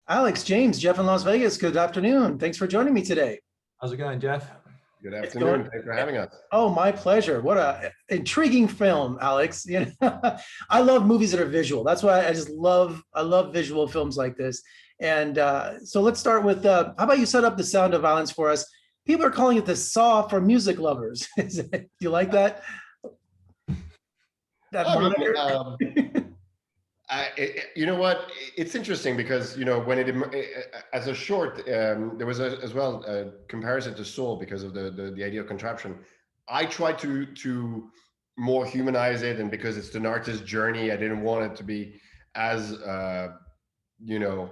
Alex, James, Jeff in Las Vegas. Good afternoon. Thanks for joining me today. How's it going, Jeff? Good It's afternoon. going. Thanks for having us. Oh, my pleasure. What a intriguing film, Alex. I love movies that are visual. That's why I love visual films like this. And so let's start with how about you set up the sound of violence for us? People are calling it the Saw for music lovers. Do you like that? That I mean, moniker? you know what? It's interesting because when as a short, there was as well a comparison to Soul because of the idea of contraption. I tried to more humanize it, and because it's an artist's journey, I didn't want it to be as you know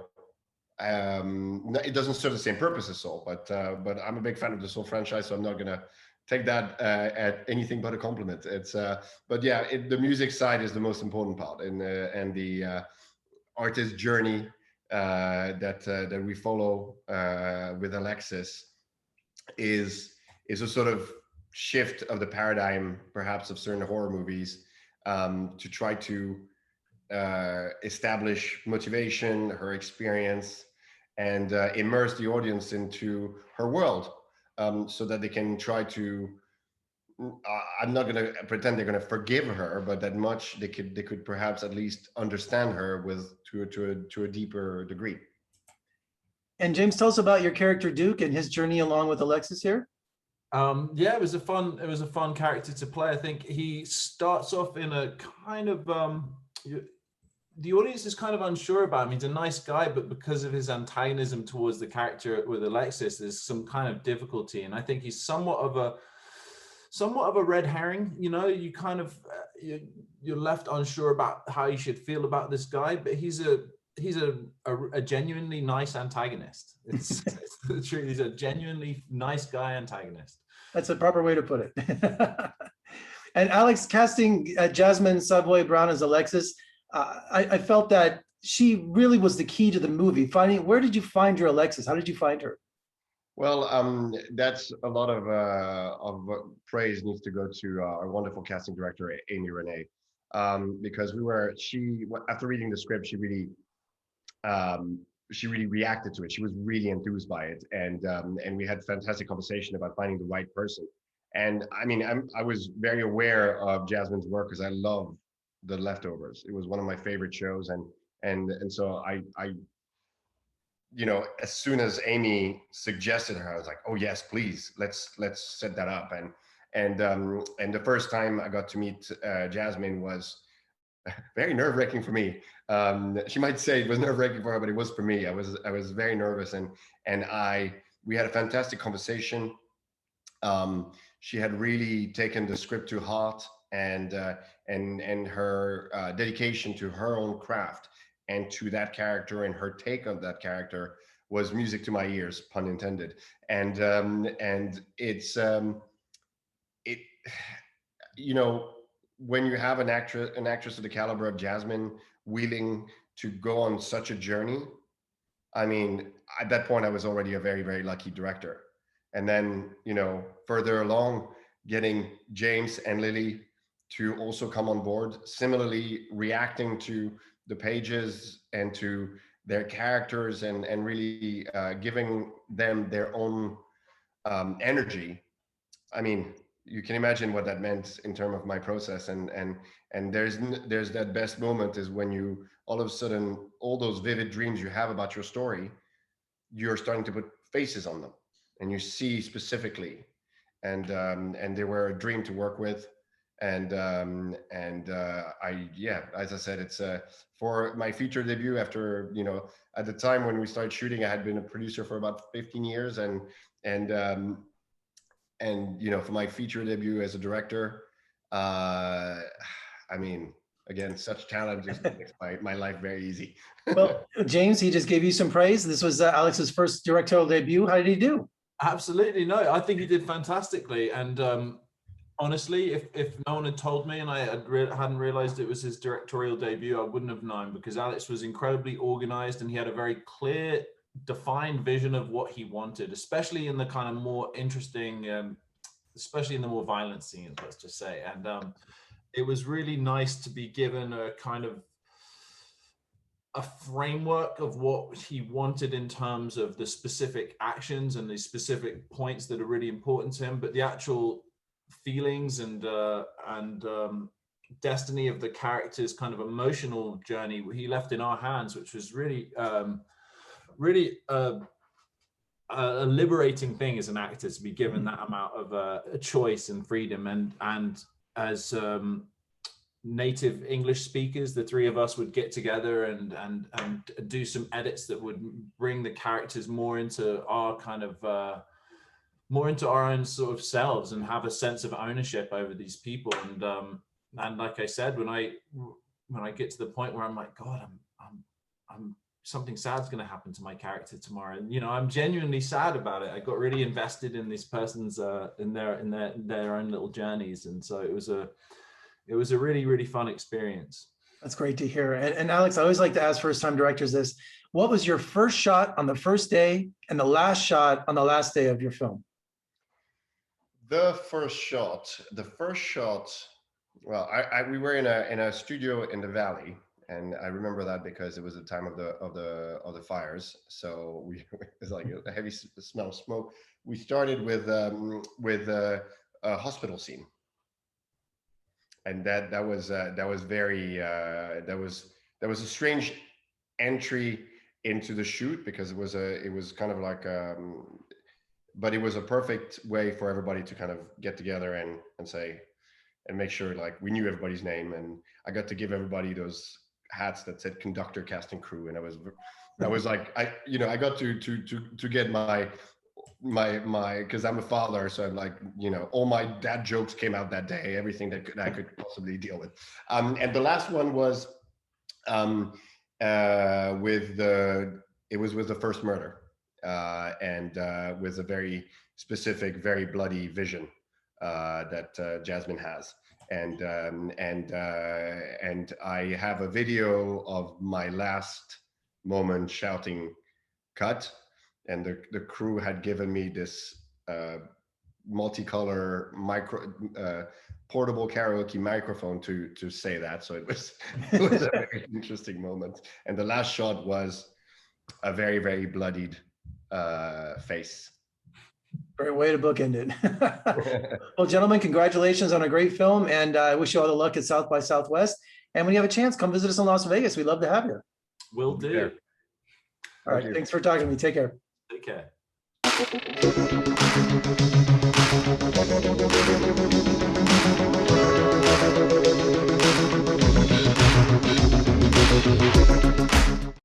it doesn't serve the same purpose as Soul. But I'm a big fan of the Soul franchise, so I'm not gonna take that at anything but a compliment. It's but yeah, the music side is the most important part, and the artist journey that we follow with Alexis is a sort of shift of the paradigm, perhaps, of certain horror movies, to try to establish motivation, her experience, and immerse the audience into her world, so that they can try to. I'm not going to pretend they're going to forgive her, but that much they could perhaps at least understand her with to a deeper degree. And James, tell us about your character Duke and his journey along with Alexis here. Yeah, it was a fun character to play. I think he starts off in a kind of the audience is kind of unsure about him. He's a nice guy, but because of his antagonism towards the character with Alexis, there's some kind of difficulty. And I think he's somewhat of a red herring. You kind of you're left unsure about how you should feel about this guy, but he's a genuinely nice antagonist. It's true. He's a genuinely nice guy antagonist. That's a proper way to put it. And Alex, casting Jasmine Savoy Brown as Alexis, I felt that she really was the key to the movie. Where did you find your Alexis? How did you find her? Well, that's a lot of praise needs to go to our wonderful casting director, Amy Renee, because after reading the script, she really reacted to it. She was really enthused by it, and we had fantastic conversation about finding the right person. And I mean, I was very aware of Jasmine's work because I love The Leftovers. It was one of my favorite shows, and so I as soon as Amy suggested her, I was like, oh yes, please, let's set that up. And the first time I got to meet Jasmine was very nerve-wracking for me. She might say it was nerve-wracking for her, but it was for me. I was very nervous, and we had a fantastic conversation. She had really taken the script to heart, and her dedication to her own craft and to that character, and her take on that character was music to my ears, pun intended. And it's it when you have an actress of the caliber of Jasmine willing to go on such a journey, I mean, at that point I was already a very, very lucky director. And then further along, getting James and Lily to also come on board, similarly reacting to the pages and to their characters, and really giving them their own energy. I mean, you can imagine what that meant in terms of my process. And there's that best moment is when you all of a sudden, all those vivid dreams you have about your story, you're starting to put faces on them, and you see specifically. And they were a dream to work with. And as I said, it's for my feature debut. After at the time when we started shooting, I had been a producer for about 15 years, and for my feature debut as a director, I mean, again, such talent just makes my life very easy. Well, James, he just gave you some praise. This was Alex's first directorial debut. How did he do? Absolutely. No, I think he did fantastically. And honestly, if no one had told me and I hadn't realized it was his directorial debut, I wouldn't have known, because Alex was incredibly organized and he had a very clear, defined vision of what he wanted, especially in the kind of more interesting, especially in the more violent scenes, let's just say. And it was really nice to be given a kind of a framework of what he wanted in terms of the specific actions and the specific points that are really important to him, but the actual feelings and destiny of the character's kind of emotional journey he left in our hands, which was really a liberating thing as an actor to be given that amount of a choice and freedom. And as native English speakers, the three of us would get together and do some edits that would bring the characters more into our kind of more into our own sort of selves and have a sense of ownership over these people. And like I said, when I get to the point where I'm like, God, I'm something sad's going to happen to my character tomorrow, and I'm genuinely sad about it. I got really invested in this person's in their own little journeys, and so it was a really, really fun experience. That's great to hear. And Alex, I always like to ask first-time directors this: what was your first shot on the first day and the last shot on the last day of your film? The first shot. Well, we were in a studio in the valley, and I remember that because it was the time of the fires. So it was like a heavy smell of smoke. We started with a hospital scene, and that was a strange entry into the shoot, because it was kind of like but it was a perfect way for everybody to kind of get together and say, and make sure like we knew everybody's name. And I got to give everybody those hats that said conductor, cast and crew. And that was like, I got to get my, cause I'm a father. So I'm like, all my dad jokes came out that day, everything that I could possibly deal with. And the last one was with the first murder. And with a very specific, very bloody vision that Jasmine has, and I have a video of my last moment shouting "cut," and the crew had given me this multicolor portable karaoke microphone to say that. So it was a very interesting moment. And the last shot was a very, very bloodied face. Great way to bookend it. Well, gentlemen, congratulations on a great film, and I wish you all the luck at South by Southwest. And when you have a chance, come visit us in Las Vegas. We'd love to have you. Will do. All right, thanks for talking to me. Take care. Take care.